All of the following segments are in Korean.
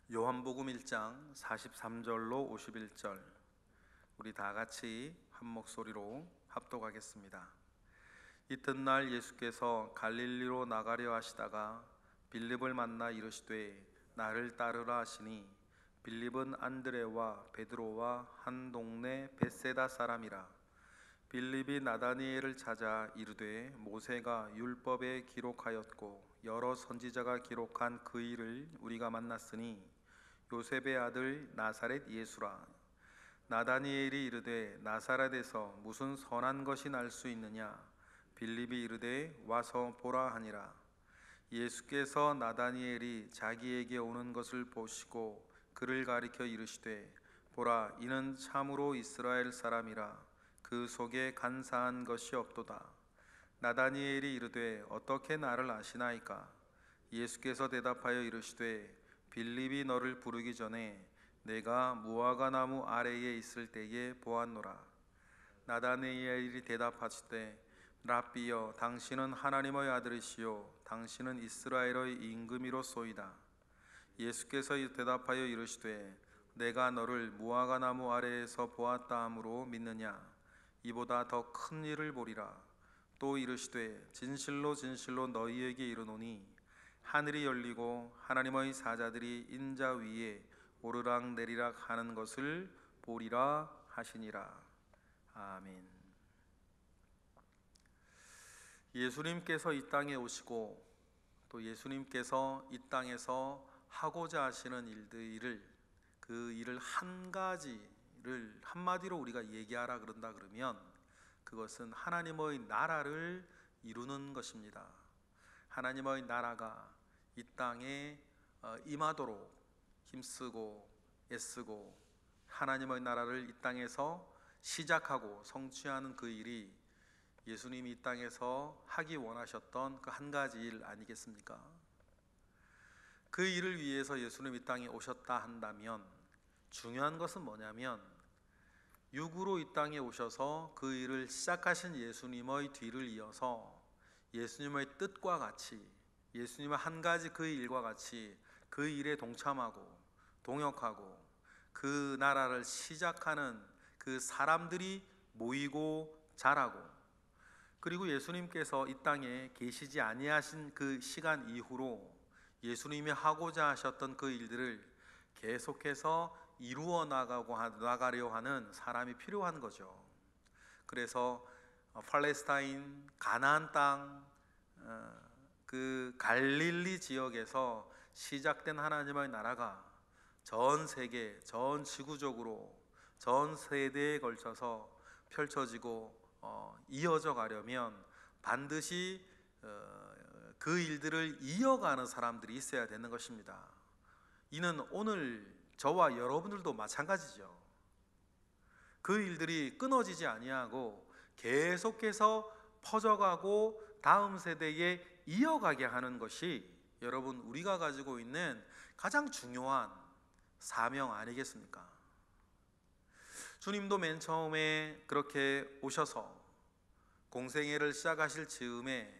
요한복음 1장 43절로 51절 우리 다 같이 한 목소리로 합독하겠습니다. 이튿날 예수께서 갈릴리로 나가려 하시다가 빌립을 만나 이르시되 나를 따르라 하시니 빌립은 안드레와 베드로와 한 동네 벳세다 사람이라. 빌립이 나다니엘을 찾아 이르되 모세가 율법에 기록하였고 여러 선지자가 기록한 그 일을 우리가 만났으니 요셉의 아들 나사렛 예수라. 나다니엘이 이르되 나사렛에서 무슨 선한 것이 날 수 있느냐. 빌립이 이르되 와서 보라 하니라. 예수께서 나다니엘이 자기에게 오는 것을 보시고 그를 가리켜 이르시되 보라, 이는 참으로 이스라엘 사람이라. 그 속에 간사한 것이 없도다. 나다니엘이 이르되 어떻게 나를 아시나이까. 예수께서 대답하여 이르시되 빌립이 너를 부르기 전에 내가 무화과 나무 아래에 있을 때에 보았노라. 나다니엘이 대답하시되 랍비여, 당신은 하나님의 아들이시요 당신은 이스라엘의 임금이로소이다. 예수께서 대답하여 이르시되 내가 너를 무화과 나무 아래에서 보았다 함으로 믿느냐. 이보다 더 큰 일을 보리라. 또 이르시되 진실로 진실로 너희에게 이르노니 하늘이 열리고 하나님의 사자들이 인자 위에 오르락 내리락 하는 것을 보리라 하시니라. 아멘. 예수님께서 이 땅에 오시고 또 예수님께서 이 땅에서 하고자 하시는 일들을, 그 일을 한 가지를 한마디로 우리가 얘기하라 그런다 그러면 그것은 하나님의 나라를 이루는 것입니다. 하나님의 나라가 이 땅에 임하도록 힘쓰고 애쓰고 하나님의 나라를 이 땅에서 시작하고 성취하는 그 일이 예수님이 이 땅에서 하기 원하셨던 그 한 가지 일 아니겠습니까? 그 일을 위해서 예수님이 이 땅에 오셨다 한다면 중요한 것은 뭐냐면 육으로 이 땅에 오셔서 그 일을 시작하신 예수님의 뒤를 이어서 예수님의 뜻과 같이, 예수님의 한 가지 그 일과 같이 그 일에 동참하고 동역하고 그 나라를 시작하는 그 사람들이 모이고 자라고, 그리고 예수님께서 이 땅에 계시지 아니하신 그 시간 이후로 예수님이 하고자 하셨던 그 일들을 계속해서 이루어 나가려 하는 사람이 필요한 거죠. 그래서 팔레스타인 가나안 땅, 그 갈릴리 지역에서 시작된 하나님의 나라가 전 세계, 전 지구적으로 전 세대에 걸쳐서 펼쳐지고 이어져 가려면 반드시 그 일들을 이어가는 사람들이 있어야 되는 것입니다. 이는 오늘 저와 여러분들도 마찬가지죠. 그 일들이 끊어지지 아니하고 계속해서 퍼져가고 다음 세대에 이어가게 하는 것이 여러분, 우리가 가지고 있는 가장 중요한 사명 아니겠습니까? 주님도 맨 처음에 그렇게 오셔서 공생애를 시작하실 즈음에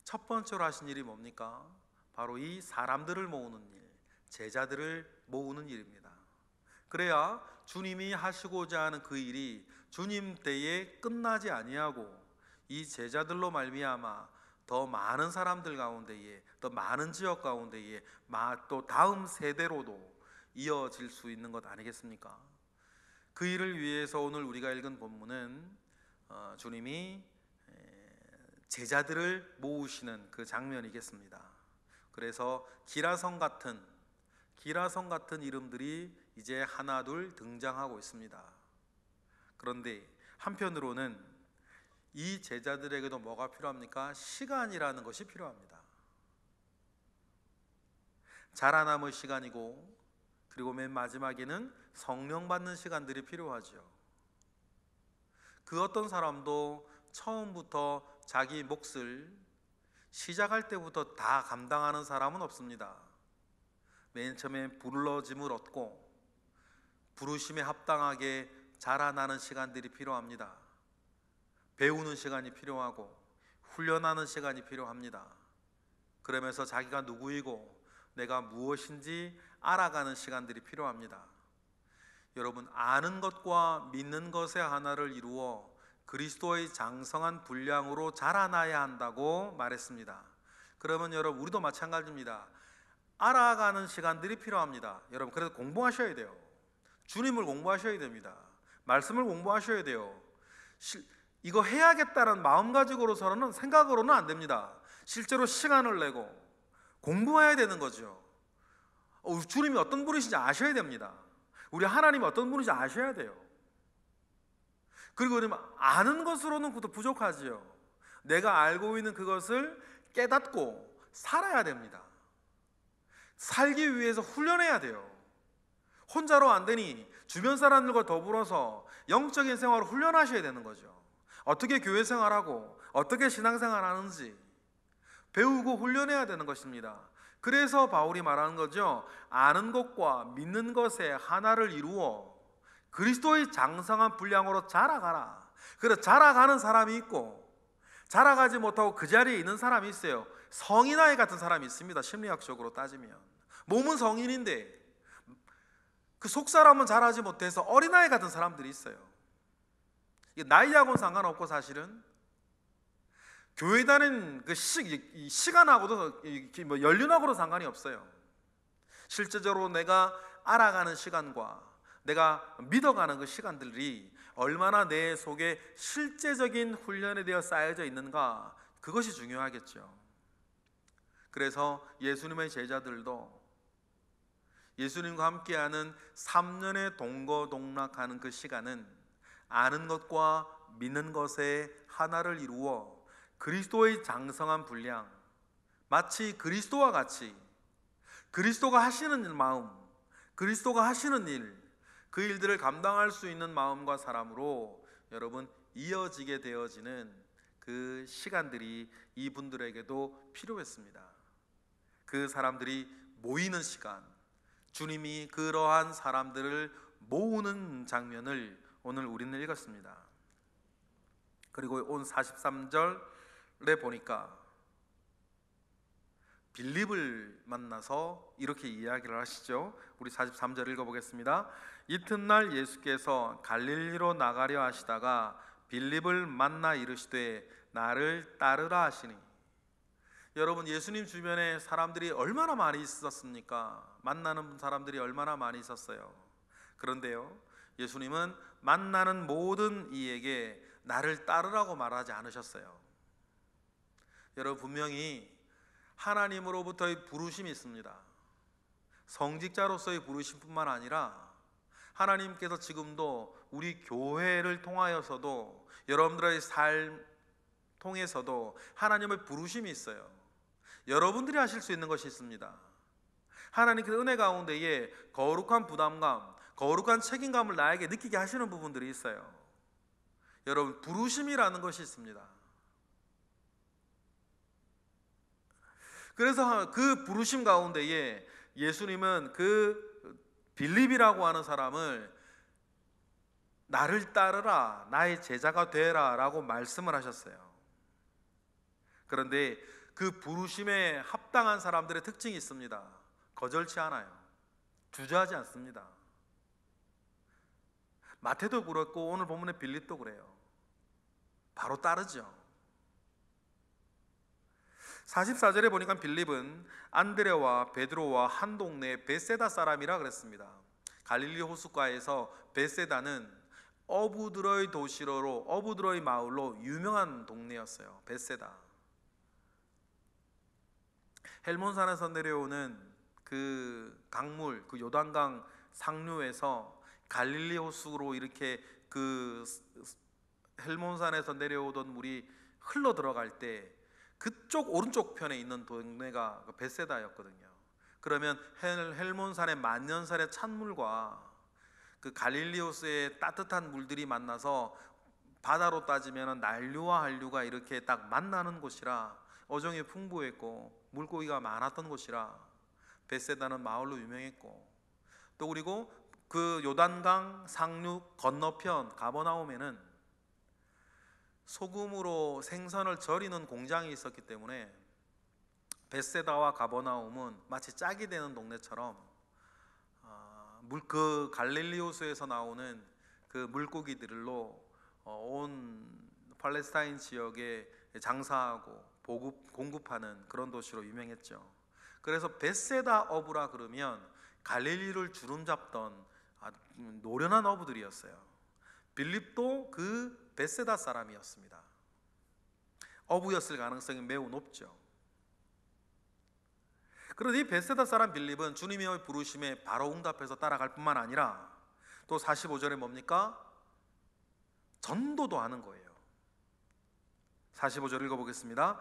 첫 번째로 하신 일이 뭡니까? 바로 이 사람들을 모으는 일, 제자들을 모으는 일입니다. 그래야 주님이 하시고자 하는 그 일이 주님 때에 끝나지 아니하고 이 제자들로 말미암아 더 많은 사람들 가운데에, 더 많은 지역 가운데에 또 다음 세대로도 이어질 수 있는 것 아니겠습니까? 그 일을 위해서 오늘 우리가 읽은 본문은 주님이 제자들을 모으시는 그 장면이겠습니다. 그래서 기라성 같은 이름들이 이제 하나둘 등장하고 있습니다. 그런데 한편으로는 이 제자들에게도 뭐가 필요합니까? 시간이라는 것이 필요합니다. 자라남의 시간이고, 그리고 맨 마지막에는 성령 받는 시간들이 필요하죠. 그 어떤 사람도 처음부터 자기 몫을 시작할 때부터 다 감당하는 사람은 없습니다. 맨 처음에 부르심을 얻고 부르심에 합당하게 자라나는 시간들이 필요합니다. 배우는 시간이 필요하고 훈련하는 시간이 필요합니다. 그러면서 자기가 누구이고 내가 무엇인지 알아가는 시간들이 필요합니다. 여러분, 아는 것과 믿는 것의 하나를 이루어 그리스도의 장성한 분량으로 자라나야 한다고 말했습니다. 그러면 여러분, 우리도 마찬가지입니다. 알아가는 시간들이 필요합니다. 여러분, 그래서 공부하셔야 돼요. 주님을 공부하셔야 됩니다. 말씀을 공부하셔야 돼요. 이거 해야겠다는 마음가짐으로서는, 생각으로는 안 됩니다. 실제로 시간을 내고 공부해야 되는 거죠. 주님이 어떤 분이신지 아셔야 됩니다. 우리 하나님이 어떤 분인지 아셔야 돼요. 그리고 아는 것으로는 그것도 부족하지요. 내가 알고 있는 그것을 깨닫고 살아야 됩니다. 살기 위해서 훈련해야 돼요. 혼자로 안 되니 주변 사람들과 더불어서 영적인 생활을 훈련하셔야 되는 거죠. 어떻게 교회 생활하고 어떻게 신앙생활 하는지 배우고 훈련해야 되는 것입니다. 그래서 바울이 말하는 거죠. 아는 것과 믿는 것의 하나를 이루어 그리스도의 장성한 분량으로 자라가라. 그래서 자라가는 사람이 있고 자라가지 못하고 그 자리에 있는 사람이 있어요. 성인아이 같은 사람이 있습니다. 심리학적으로 따지면 몸은 성인인데 그 속사람은 자라지 못해서 어린아이 같은 사람들이 있어요. 나이하고는 상관없고 사실은 교회 다니는 그 시간하고도 연륜하고도 상관이 없어요. 실제적으로 내가 알아가는 시간과 내가 믿어가는 그 시간들이 얼마나 내 속에 실제적인 훈련에 되어 쌓여져 있는가, 그것이 중요하겠죠. 그래서 예수님의 제자들도 예수님과 함께하는 3년의 동거동락하는 그 시간은 아는 것과 믿는 것의 하나를 이루어 그리스도의 장성한 분량, 마치 그리스도와 같이 그리스도가 하시는 마음, 그리스도가 하시는 일, 그 일들을 감당할 수 있는 마음과 사람으로 여러분 이어지게 되어지는 그 시간들이 이분들에게도 필요했습니다. 그 사람들이 모이는 시간, 주님이 그러한 사람들을 모으는 장면을 오늘 우리는 읽었습니다. 그리고 온 43절에 보니까 빌립을 만나서 이렇게 이야기를 하시죠. 우리 43절 읽어보겠습니다. 이튿날 예수께서 갈릴리로 나가려 하시다가 빌립을 만나 이르시되 나를 따르라 하시니. 여러분, 예수님 주변에 사람들이 얼마나 많이 있었습니까? 만나는 사람들이 얼마나 많이 있었어요. 그런데요, 예수님은 만나는 모든 이에게 나를 따르라고 말하지 않으셨어요. 여러분, 분명히 하나님으로부터의 부르심이 있습니다. 성직자로서의 부르심뿐만 아니라 하나님께서 지금도 우리 교회를 통하여서도 여러분들의 삶 통해서도 하나님의 부르심이 있어요. 여러분들이 하실 수 있는 것이 있습니다. 하나님께서 은혜 가운데에 거룩한 부담감, 거룩한 책임감을 나에게 느끼게 하시는 부분들이 있어요. 여러분, 부르심이라는 것이 있습니다. 그래서 그 부르심 가운데에 예수님은 그 빌립이라고 하는 사람을 나를 따르라, 나의 제자가 되라 라고 말씀을 하셨어요. 그런데 그 부르심에 합당한 사람들의 특징이 있습니다. 거절치 않아요. 주저하지 않습니다. 마태도 그렇고 오늘 본문의 빌립도 그래요. 바로 따르죠. 44절에 보니까 빌립은 안드레와 베드로와 한 동네 베세다 사람이라 그랬습니다. 갈릴리 호숫가에서 베세다는 어부들의 도시로, 어부들의 마을로 유명한 동네였어요. 베세다. 헬몬산에서 내려오는 그 강물, 그 요단강 상류에서 갈릴리 호수로 이렇게 그 헬몬산에서 내려오던 물이 흘러 들어갈 때 그쪽 오른쪽 편에 있는 동네가 베세다였거든요. 그러면 헬몬산의 만년산의 찬물과 그 갈릴리 호수의 따뜻한 물들이 만나서 바다로 따지면 난류와 한류가 이렇게 딱 만나는 곳이라 어종이 풍부했고 물고기가 많았던 곳이라 베세다는 마을로 유명했고, 또 그리고 그 요단강 상류 건너편 가버나움에는 소금으로 생선을 절이는 공장이 있었기 때문에 벳세다와 가버나움은 마치 짝이 되는 동네처럼 그 갈릴리호수에서 나오는 그 물고기들로 온 팔레스타인 지역에 장사하고 공급하는 그런 도시로 유명했죠. 그래서 벳세다 어부라 그러면 갈릴리를 주름잡던 노련한 어부들이었어요. 빌립도 그 벳세다 사람이었습니다. 어부였을 가능성이 매우 높죠. 그런데 이 벳세다 사람 빌립은 주님의 부르심에 바로 응답해서 따라갈 뿐만 아니라 또 45절에 뭡니까? 전도도 하는 거예요. 45절 읽어보겠습니다.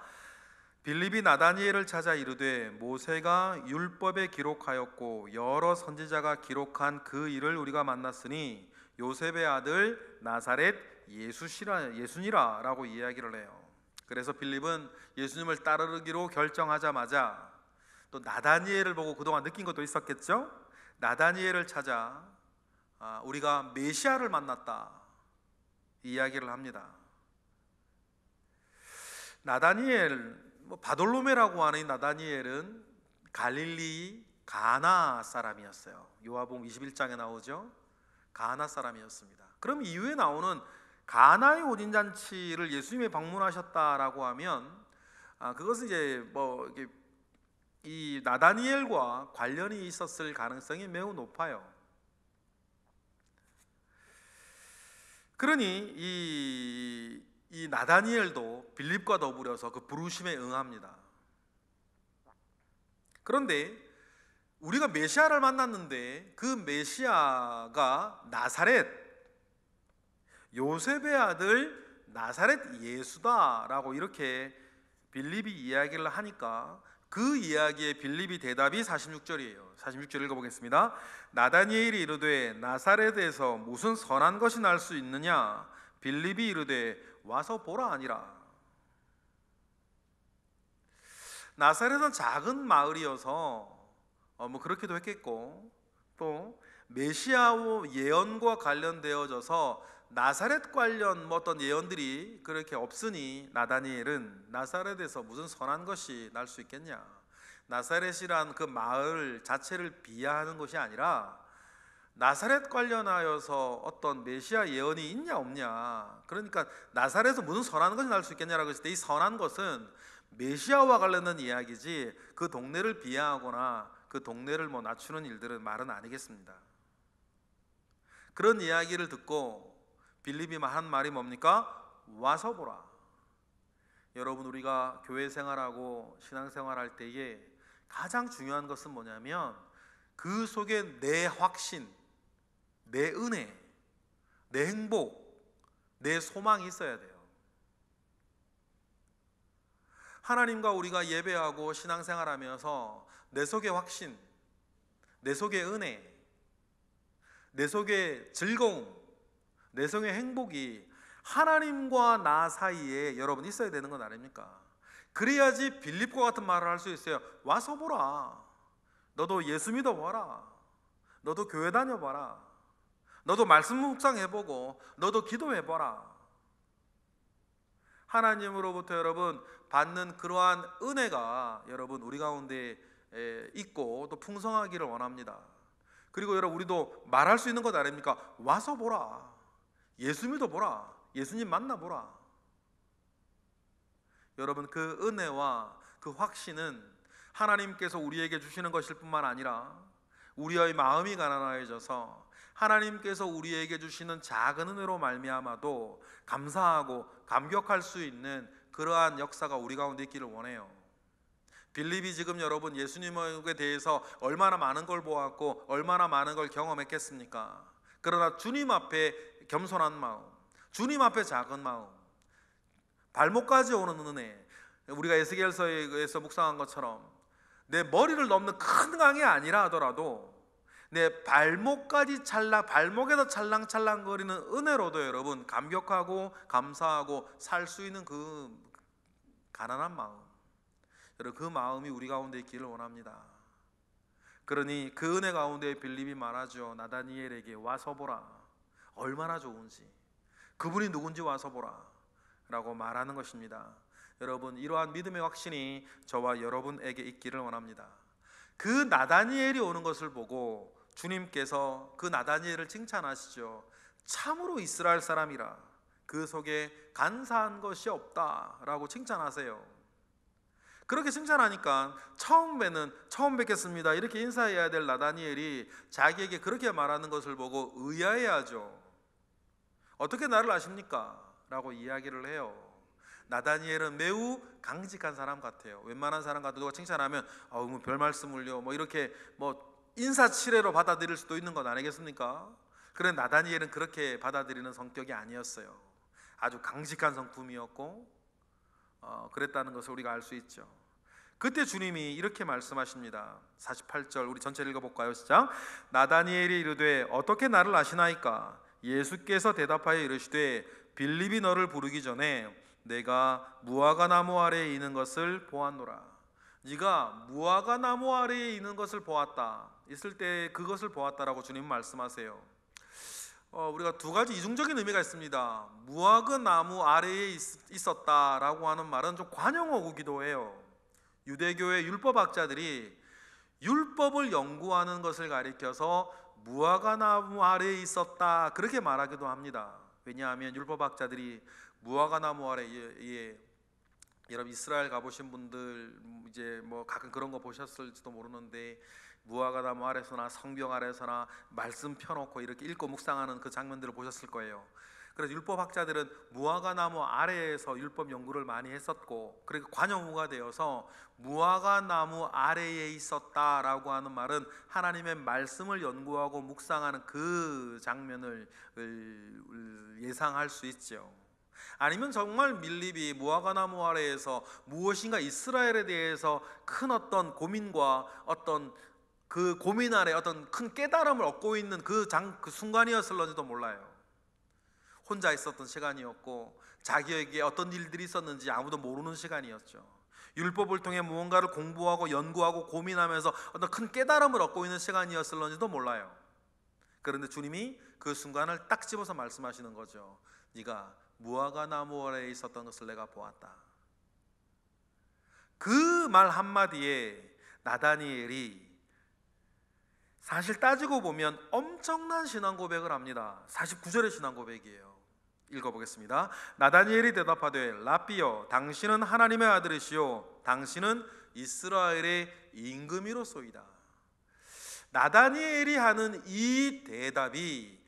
빌립이 나다니엘을 찾아 이르되 모세가 율법에 기록하였고 여러 선지자가 기록한 그 일을 우리가 만났으니 요셉의 아들 나사렛 예수니라 라고 이야기를 해요. 그래서 빌립은 예수님을 따르기로 결정하자마자 또 나다니엘을 보고 그동안 느낀 것도 있었겠죠. 나다니엘을 찾아 우리가 메시아를 만났다 이야기를 합니다. 나다니엘, 바돌로메라고 하는 나다니엘은 갈릴리 가나 사람이었어요. 요한복음 21장에 나오죠. 가나 사람이었습니다. 그럼 이후에 나오는 가나의 혼인잔치를 예수님이 방문하셨다라고 하면 그것은 이제 이 나다니엘과 관련이 있었을 가능성이 매우 높아요. 그러니 이 나다니엘도 빌립과 더불어서 그 부르심에 응합니다. 그런데 우리가 메시아를 만났는데 그 메시아가 나사렛, 요셉의 아들 나사렛 예수다라고 이렇게 빌립이 이야기를 하니까 그 이야기에 빌립이 대답이 46절이에요. 46절 읽어보겠습니다. 나다니엘이 이르되 나사렛에서 무슨 선한 것이 날 수 있느냐? 빌립이 이르되 와서 보라 하니라. 나사렛은 작은 마을이어서 그렇기도 했겠고 또 메시아 예언과 관련되어져서 나사렛 관련 어떤 예언들이 그렇게 없으니 나다니엘은 나사렛에서 무슨 선한 것이 날 수 있겠냐? 나사렛이란 그 마을 자체를 비하하는 것이 아니라 나사렛 관련하여서 어떤 메시아 예언이 있냐 없냐, 그러니까 나사렛에서 무슨 선한 것이 날 수 있겠냐라고 했을 때 이 선한 것은 메시아와 관련된 이야기지 그 동네를 비하하거나 그 동네를 낮추는 일들은 말은 아니겠습니다. 그런 이야기를 듣고 빌립이 한 말이 뭡니까? 와서 보라. 여러분, 우리가 교회 생활하고 신앙생활할 때에 가장 중요한 것은 뭐냐면 그 속에 내 확신, 내 은혜, 내 행복, 내 소망이 있어야 돼요. 하나님과 우리가 예배하고 신앙생활하면서 내 속의 확신, 내 속의 은혜, 내 속의 즐거움, 내 속의 행복이 하나님과 나 사이에 여러분 있어야 되는 건 아닙니까? 그래야지 빌립과 같은 말을 할 수 있어요. 와서 보라. 너도 예수 믿어봐라. 너도 교회 다녀봐라. 너도 말씀 묵상해보고 너도 기도해봐라. 하나님으로부터 여러분 받는 그러한 은혜가 여러분 우리 가운데 있고 또 풍성하기를 원합니다. 그리고 여러분 우리도 말할 수 있는 것 아닙니까? 와서 보라. 예수 믿어보라. 예수님 만나보라. 여러분, 그 은혜와 그 확신은 하나님께서 우리에게 주시는 것일 뿐만 아니라 우리의 마음이 가난해져서 하나님께서 우리에게 주시는 작은 은혜로 말미암아도 감사하고 감격할 수 있는 그러한 역사가 우리 가운데 있기를 원해요. 빌립이 지금 여러분 예수님에 대해서 얼마나 많은 걸 보았고 얼마나 많은 걸 경험했겠습니까? 그러나 주님 앞에 겸손한 마음, 주님 앞에 작은 마음, 발목까지 오는 은혜, 우리가 에스겔서에서 묵상한 것처럼 내 머리를 넘는 큰 강이 아니라 하더라도 내 발목에서 찰랑찰랑거리는 은혜로도 여러분 감격하고 감사하고 살 수 있는 그 가난한 마음, 여러분 그 마음이 우리 가운데 있기를 원합니다. 그러니 그 은혜 가운데 빌립이 말하죠. 나다니엘에게 와서 보라. 얼마나 좋은지, 그분이 누군지 와서 보라 라고 말하는 것입니다. 여러분, 이러한 믿음의 확신이 저와 여러분에게 있기를 원합니다. 그 나다니엘이 오는 것을 보고 주님께서 그 나다니엘을 칭찬하시죠. 참으로 이스라엘 사람이라 그 속에 간사한 것이 없다라고 칭찬하세요. 그렇게 칭찬하니까 처음 뵙겠습니다 이렇게 인사해야 될 나다니엘이 자기에게 그렇게 말하는 것을 보고 의아해하죠. 어떻게 나를 아십니까? 라고 이야기를 해요. 나다니엘은 매우 강직한 사람 같아요. 웬만한 사람 같아도 누가 칭찬하면 뭐 별 말씀을요 뭐 이렇게 인사치레로 받아들일 수도 있는 것 아니겠습니까? 그런데 나다니엘은 그렇게 받아들이는 성격이 아니었어요. 아주 강직한 성품이었고 그랬다는 것을 우리가 알 수 있죠. 그때 주님이 이렇게 말씀하십니다. 48절 우리 전체를 읽어볼까요? 시작. 나다니엘이 이르되 어떻게 나를 아시나이까? 예수께서 대답하여 이르시되 빌립이 너를 부르기 전에 내가 무화과 나무 아래에 있는 것을 보았노라. 네가 무화과 나무 아래에 있는 것을 보았다. 있을 때 그것을 보았다라고 주님 말씀하세요. 우리가 두 가지 이중적인 의미가 있습니다. 무화과 나무 아래에 있었다라고 하는 말은 좀 관용어구기도 해요. 유대교의 율법학자들이 율법을 연구하는 것을 가리켜서 무화과 나무 아래에 있었다 그렇게 말하기도 합니다. 왜냐하면 율법학자들이 무화과 나무 아래에 여러분 이스라엘 가보신 분들 이제 가끔 그런 거 보셨을지도 모르는데 무화과 나무 아래서나 성경 아래서나 말씀 펴놓고 이렇게 읽고 묵상하는 그 장면들을 보셨을 거예요. 그래서 율법학자들은 무화과 나무 아래에서 율법 연구를 많이 했었고 그리고 관용어가 되어서 무화과 나무 아래에 있었다라고 하는 말은 하나님의 말씀을 연구하고 묵상하는 그 장면을 예상할 수 있죠. 아니면 정말 빌립이 무화과 나무 아래에서 무엇인가 이스라엘에 대해서 큰 어떤 고민과 어떤 그 고민 아래 어떤 큰 깨달음을 얻고 있는 그 순간이었을런지도 몰라요. 혼자 있었던 시간이었고 자기에게 어떤 일들이 있었는지 아무도 모르는 시간이었죠. 율법을 통해 무언가를 공부하고 연구하고 고민하면서 어떤 큰 깨달음을 얻고 있는 시간이었을런지도 몰라요. 그런데 주님이 그 순간을 딱 집어서 말씀하시는 거죠. 네가 무화과 나무 아래에 있었던 것을 내가 보았다. 그 말 한마디에 나다니엘이 사실 따지고 보면 엄청난 신앙 고백을 합니다. 49절의 신앙 고백이에요. 읽어보겠습니다. 나다니엘이 대답하되 라삐여 당신은 하나님의 아들이시요 당신은 이스라엘의 임금이로소이다. 나다니엘이 하는 이 대답이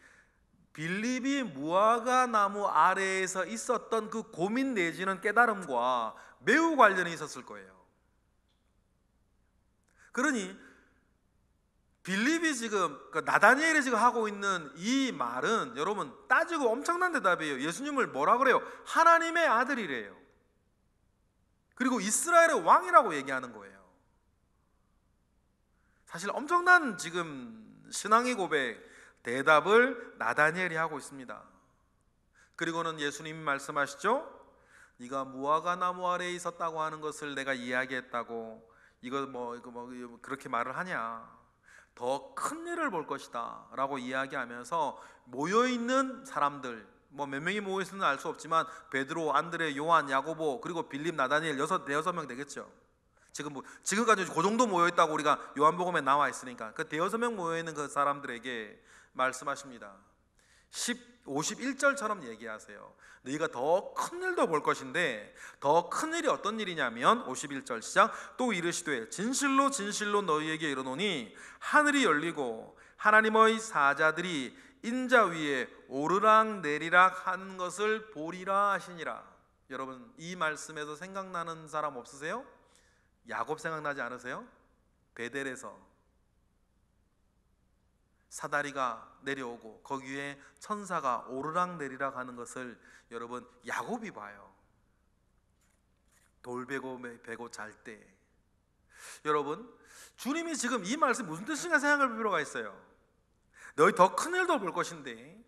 빌립이 무화과 나무 아래에서 있었던 그 고민 내지는 깨달음과 매우 관련이 있었을 거예요. 그러니 빌립이 지금 나다니엘이 지금 하고 있는 이 말은 여러분 따지고 엄청난 대답이에요. 예수님을 뭐라 그래요? 하나님의 아들이래요. 그리고 이스라엘의 왕이라고 얘기하는 거예요. 사실 엄청난 지금 신앙의 고백 대답을 나다니엘이 하고 있습니다. 그리고는 예수님이 말씀하시죠. 네가 무화과 나무 아래에 있었다고 하는 것을 내가 이야기했다고 이거 그렇게 말을 하냐? 더 큰 일을 볼 것이다 라고 이야기하면서 모여있는 사람들 몇 명이 모여있는지는 알 수 없지만 베드로, 안드레, 요한, 야고보 그리고 빌립, 나다니엘 대여섯 명 되겠죠. 지금까지 그 정도 모여있다고 우리가 요한복음에 나와 있으니까 그 대여섯 명 모여있는 그 사람들에게 말씀하십니다. 51절처럼 얘기하세요. 너희가 더 큰 일도 볼 것인데 더 큰 일이 어떤 일이냐면 51절 시작. 또 이르시되 진실로 진실로 너희에게 이르노니 하늘이 열리고 하나님의 사자들이 인자 위에 오르락 내리락 하는 것을 보리라 하시니라. 여러분 이 말씀에서 생각나는 사람 없으세요? 야곱 생각나지 않으세요? 베델에서 사다리가 내려오고 거기에 천사가 오르락 내리락 하는 것을 여러분 야곱이 봐요. 돌 베고 잘 때. 여러분 주님이 지금 이 말씀 무슨 뜻인가 생각할 필요가 있어요. 너희 더 큰 일도 볼 것인데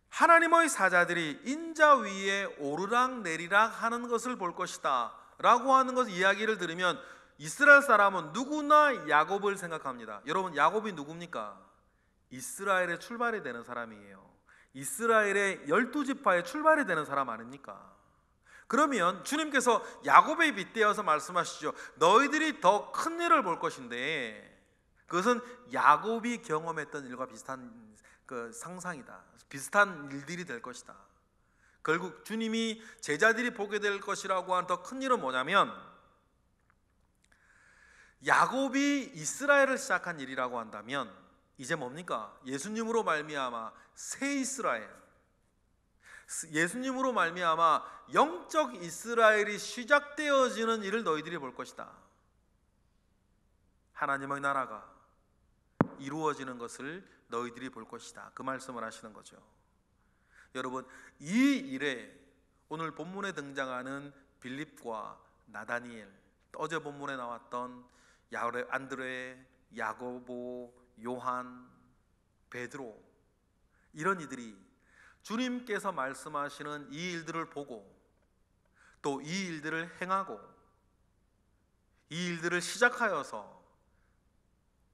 하나님의 사자들이 인자 위에 오르락 내리락 하는 것을 볼 것이다 라고 하는 것 이야기를 들으면 이스라엘 사람은 누구나 야곱을 생각합니다. 여러분 야곱이 누굽니까? 이스라엘의 출발이 되는 사람이에요. 이스라엘의 12지파의 출발이 되는 사람 아닙니까? 그러면 주님께서 야곱에 빗대어서 말씀하시죠. 너희들이 더 큰 일을 볼 것인데, 그것은 야곱이 경험했던 일과 비슷한 그 상상이다. 비슷한 일들이 될 것이다. 결국 주님이 제자들이 보게 될 것이라고 한 더 큰 일은 뭐냐면, 야곱이 이스라엘을 시작한 일이라고 한다면 이제 뭡니까? 예수님으로 말미암아 새 이스라엘, 예수님으로 말미암아 영적 이스라엘이 시작되어지는 일을 너희들이 볼 것이다. 하나님의 나라가 이루어지는 것을 너희들이 볼 것이다. 그 말씀을 하시는 거죠. 여러분, 이 일에 오늘 본문에 등장하는 빌립과 나다니엘, 어제 본문에 나왔던 안드레, 야고보, 요한, 베드로, 이런 이들이 주님께서 말씀하시는 이 일들을 보고 또 이 일들을 행하고 이 일들을 시작하여서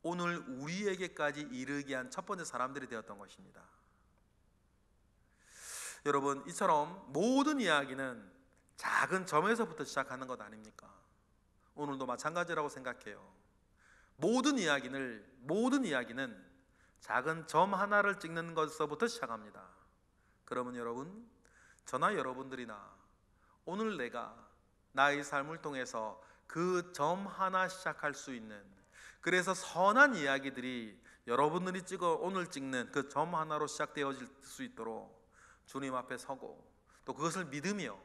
오늘 우리에게까지 이르게 한 첫 번째 사람들이 되었던 것입니다. 여러분, 이처럼 모든 이야기는 작은 점에서부터 시작하는 것 아닙니까? 오늘도 마찬가지라고 생각해요. 모든 이야기는 작은 점 하나를 찍는 것서부터 시작합니다. 그러면 여러분, 저나 여러분들이나 오늘 내가 나의 삶을 통해서 그 점 하나 시작할 수 있는, 그래서 선한 이야기들이 여러분들이 오늘 찍는 그 점 하나로 시작되어질 수 있도록 주님 앞에 서고 또 그것을 믿으며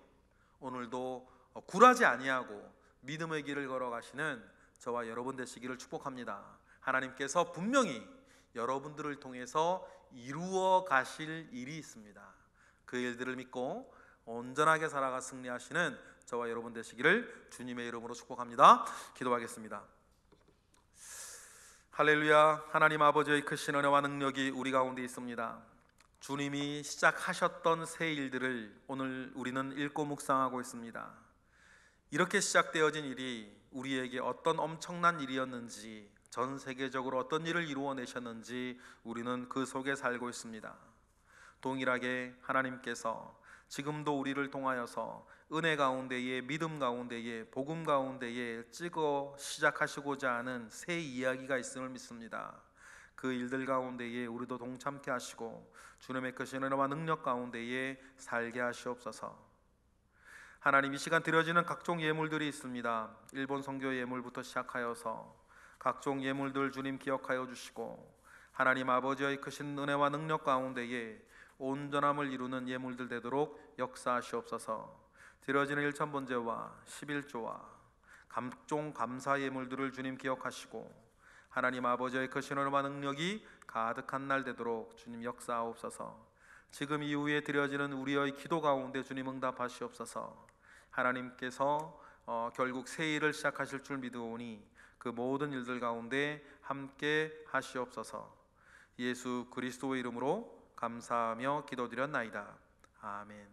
오늘도 굴하지 아니하고 믿음의 길을 걸어가시는 저와 여러분 되시기를 축복합니다. 하나님께서 분명히 여러분들을 통해서 이루어 가실 일이 있습니다. 그 일들을 믿고 온전하게 살아가 승리하시는 저와 여러분 되시기를 주님의 이름으로 축복합니다. 기도하겠습니다. 할렐루야. 하나님 아버지의 크신 은혜와 능력이 우리 가운데 있습니다. 주님이 시작하셨던 새 일들을 오늘 우리는 읽고 묵상하고 있습니다. 이렇게 시작되어진 일이 우리에게 어떤 엄청난 일이었는지, 전 세계적으로 어떤 일을 이루어내셨는지 우리는 그 속에 살고 있습니다. 동일하게 하나님께서 지금도 우리를 통하여서 은혜 가운데에, 믿음 가운데에, 복음 가운데에 찍어 시작하시고자 하는 새 이야기가 있음을 믿습니다. 그 일들 가운데에 우리도 동참케 하시고 주님의 크신 은혜와 능력 가운데에 살게 하시옵소서. 하나님, 이 시간 드려지는 각종 예물들이 있습니다. 일본 선교 예물부터 시작하여서 각종 예물들 주님 기억하여 주시고, 하나님 아버지의 크신 은혜와 능력 가운데에 온전함을 이루는 예물들 되도록 역사하시옵소서. 드려지는 일천번제와 11조와 각종 감사 예물들을 주님 기억하시고, 하나님 아버지의 크신 은혜와 능력이 가득한 날 되도록 주님 역사하옵소서. 지금 이후에 드려지는 우리의 기도 가운데 주님 응답하시옵소서. 하나님께서 결국 새 일을 시작하실 줄 믿으오니 그 모든 일들 가운데 함께 하시옵소서. 예수 그리스도의 이름으로 감사하며 기도드렸나이다. 아멘.